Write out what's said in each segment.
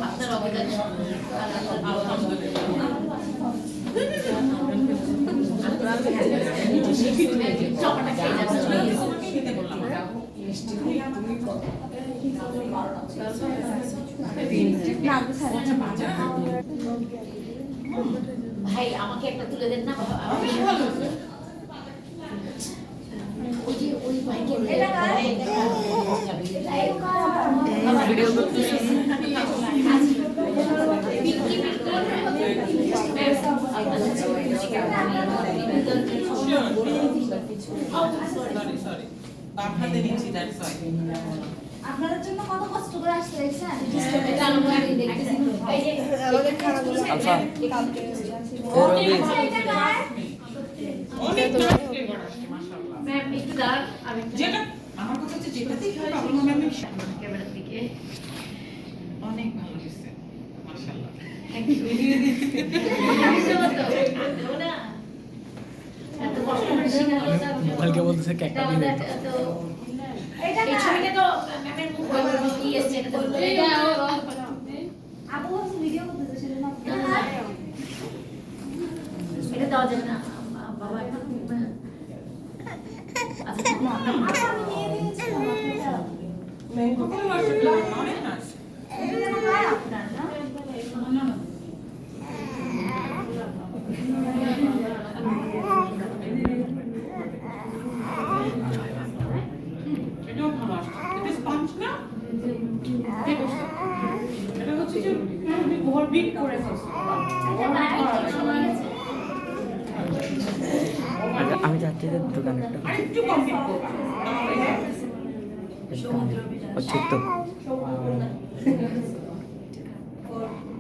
আপনার অবদান চপাটা খেয়ে ভাই আমাকে একটা তুলে দেন না ওই যে ওই ভাইকে ভিডিও করতেছি আপনাদের জন্য কত কষ্ট করে আসতে দেখছেন আমার কথা হচ্ছে যেটাতেই প্রবলেম হবে আমি ক্যামেরার দিকে অনেক ভালো হয়েছে মাশাআল্লাহ ভিডিও দিচ্ছি এত কষ্ট করে শিখালো মোবাইলকে বলতেছে ক্যাকটা দিয়ে দাও এটা এই ছবিটা তো ম্যামের মুখ কি আছে এটা আপু ভিডিও করতেছে সেজন্য এটা দাও যেন না বাবা এখন আচ্ছা আমি নিয়ে দিয়েছি অনেক নাচ আপনার না এটাও ভালো আসছে এটা স্পঞ্জ না এটা হচ্ছে যে তুমি ঘর বিট করে আমি যাচ্ছি দোকানে একটা আরেকটু কম বিট করো হচ্ছে তো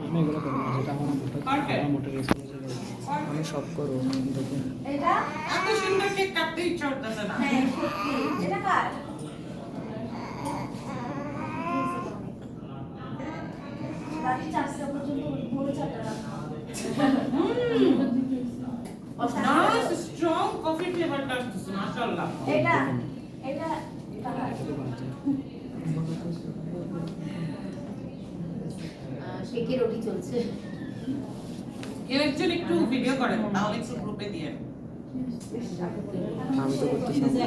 আমি এগুলো করবো না যেটা আমার মোটর আমি সব করবো দেখুন এটা এত সুন্দর কেক কাটতে ইচ্ছা করতেছে না হ্যাঁ এটা কার রাতে 4টা পর্যন্ত ভোরে 4টা রাখা নাইস স্ট্রং কফি ফ্লেভারটা আসছে মাশাআল্লাহ এটা এটা শেকের রুটি চলছে কেউ একজন একটু ভিডিও করেন তাহলে একটু গ্রুপে দিয়ে আমি তো করতেছি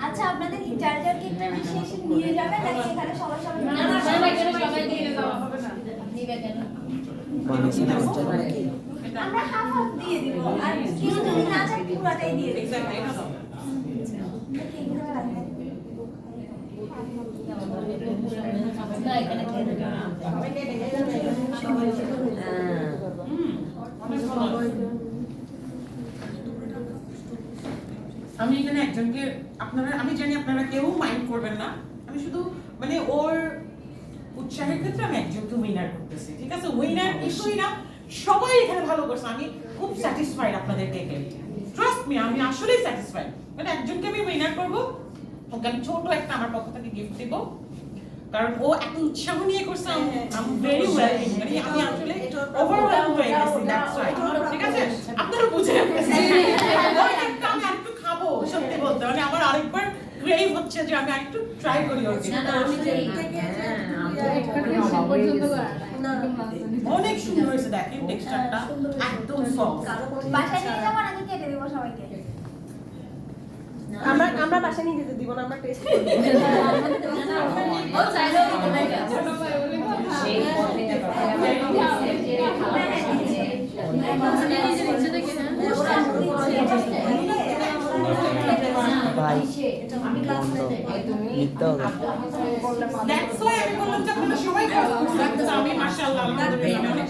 আচ্ছা আপনাদের ইন্টারভিউ কেকটা বিশেষ নিয়ে যাবেন নাকি এখানে সবাই সবাই না না সবাই দিয়ে দাও হবে না নিবে কেন বানাইছি না আমরা হাফ হাফ দিয়ে দিব আর কেউ যদি না চায় পুরোটাই দিয়ে দিব এক্স্যাক্টলি এটা দাও না এখানে খেয়ে দেবে অনেক ভালো আমি এখানে একজনকে আপনারা আমি জানি আপনারা কেউ মাইন্ড করবেন না আমি শুধু মানে ওর উৎসাহের ক্ষেত্রে আমি একজনকে উইনার করতেছি ঠিক আছে উইনার কিছুই না সবাই এখানে ভালো করছে আমি খুব স্যাটিসফাইড আপনাদের কেকে ট্রাস্ট মি আমি আসলেই স্যাটিসফাইড মানে একজনকে আমি উইনার করব ওকে আমি ছোট একটা আমার পক্ষ থেকে গিফট দেব কারণ ও এত উৎসাহ নিয়ে করছে আই এম ভেরি ওয়েল মানে আমি আসলে ওভারওয়েলম হয়ে গেছি দ্যাটস রাইট ঠিক আছে আপনারা বুঝে গেছেন ওই একটা আমি আরেকটু খাবো সত্যি বলতে মানে আমার আরেকবার ক্রেভ হচ্ছে যে আমি আরেকটু ট্রাই করি ওর না না আমি যে অনেক সুন্দর হয়েছে দেখেন টেক্সচারটা একদম সফট বাসায় নিয়ে যাবো নাকি কেটে দেবো সবাইকে আমরা বাসায় নিয়ে যেতে দিব না আমরা টেস্ট করব ও চাইলেও বলে গেছে সেই ভাই আমি ক্লাস নিতে হবে দ্যাটস ওয়াই আমি বললাম যে আপনারা সবাই করছেন আমি মাশাআল্লাহ আলহামদুলিল্লাহ অনেক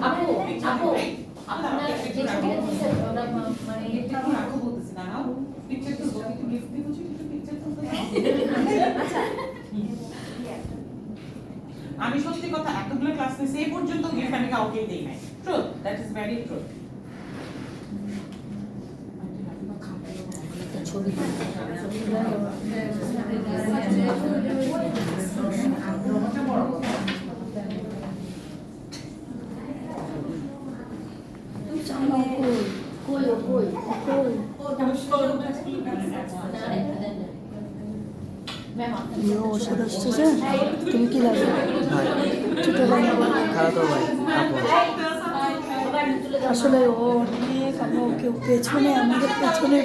আপু আপু আপনার যে ছবিটা দিয়েছেন ওটা মানে এটা আমি আগে বলতেছি না নাও পিকচার তো একটু গিফট দিব একটু পিকচার তো আচ্ছা আমি সত্যি কথা এতগুলো ক্লাস নিয়ে এই পর্যন্ত গিফট আমি কাউকেই দেই নাই truth that is very truth ছবি কই কই কই তুমিও ওর সাথে আসছো যে তুমি কি লাগে ভাই ছোট ভাই খালাতো ভাই আপু আসলে ও অনেক আমরা ওকে পেছনে আমাদের পেছনে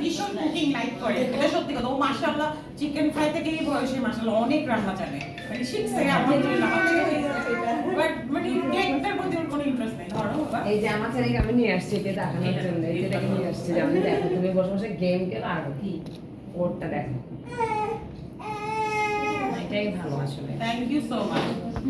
ভীষণ কুকিং লাইক করে এটা সত্যি কথা ও মাশাআল্লাহ চিকেন ফ্রাই থেকে এই বয়সে মাশাআল্লাহ অনেক রান্না জানে মানে শিখছে আলহামদুলিল্লাহ আমার থেকে বাট মানে কেকটার প্রতি ওর কোনো ইন্টারেস্ট নেই ধরো বাবা এই যে আমার ছেলেকে আমি নিয়ে আসছি এটা দেখানোর জন্য এই যেটাকে নিয়ে আসছি যে আমি দেখো তুমি বসে বসে গেম খেলো আর কি ওরটা দেখো এটাই ভালো আসলে থ্যাংক ইউ সো মাচ